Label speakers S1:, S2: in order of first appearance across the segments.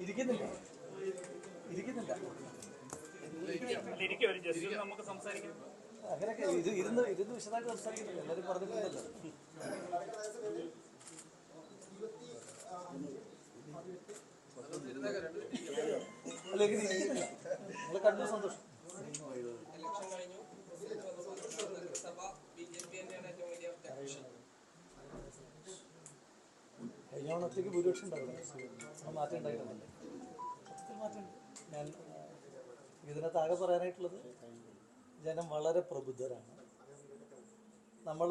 S1: ഇരിക്കുന്നില്ല
S2: നമുക്ക് സംസാരിക്കാം.
S1: അങ്ങനെയൊക്കെ ഇരുന്ന് വിശദമായിട്ട് സംസാരിക്കുന്നില്ല. എല്ലാവരും പറഞ്ഞിട്ടുണ്ടല്ലോ. അല്ല ഇരിക്കുന്നില്ല, നിങ്ങൾ കണ്ടു സന്തോഷം. കഴിഞ്ഞ ഓണത്തേക്ക് ഭൂരിപക്ഷം ഉണ്ടാവില്ല, മാറ്റം ഉണ്ടായിരുന്നല്ലേ? മാറ്റം ഞാൻ ഇതിനകത്ത് ആകെ പറയാനായിട്ടുള്ളത്, ജനം വളരെ പ്രബുദ്ധരാണ്. നമ്മൾ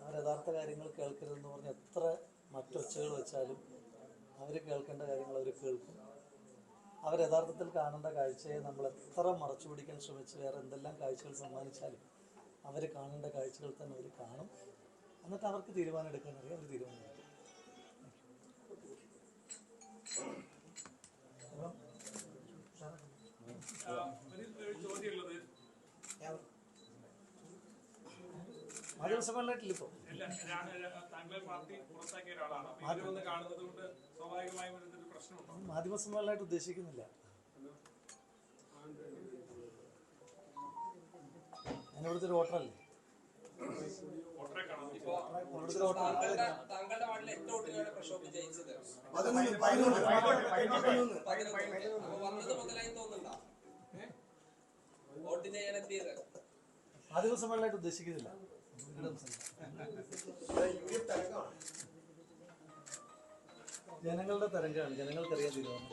S1: അവർ യഥാർത്ഥ കാര്യങ്ങൾ കേൾക്കരുതെന്ന് പറഞ്ഞ് എത്ര മറ്റൊച്ചകൾ വെച്ചാലും അവർ കേൾക്കേണ്ട കാര്യങ്ങൾ അവർ കേൾക്കും. അവർ യഥാർത്ഥത്തിൽ കാണേണ്ട കാഴ്ചയെ നമ്മൾ എത്ര മറച്ചു പിടിക്കാൻ ശ്രമിച്ച് വേറെ എന്തെല്ലാം കാഴ്ചകൾ സമ്മാനിച്ചാലും അവർ കാണേണ്ട കാഴ്ചകൾ തന്നെ അവർ കാണും. എന്നിട്ട് അവർക്ക് തീരുമാനം എടുക്കാൻ അറിയാം, അവർ തീരുമാനം എടുക്കും. മാധ്യമസമ്മേളനമായിട്ടില്ല ഇപ്പോൾ. മാധ്യമസമ്മേളനമായിട്ട് ഉദ്ദേശിക്കുന്നില്ല. ഞാനിവിടുത്തെ ഒരു വോട്ടറല്ലേ. മാധ്യമസമ്മേളനമായിട്ട് ഉദ്ദേശിക്കുന്നില്ല. ജനങ്ങളുടെ തരംഗമാണ്, ജനങ്ങൾക്കറിയാൻ തീരുമാനം.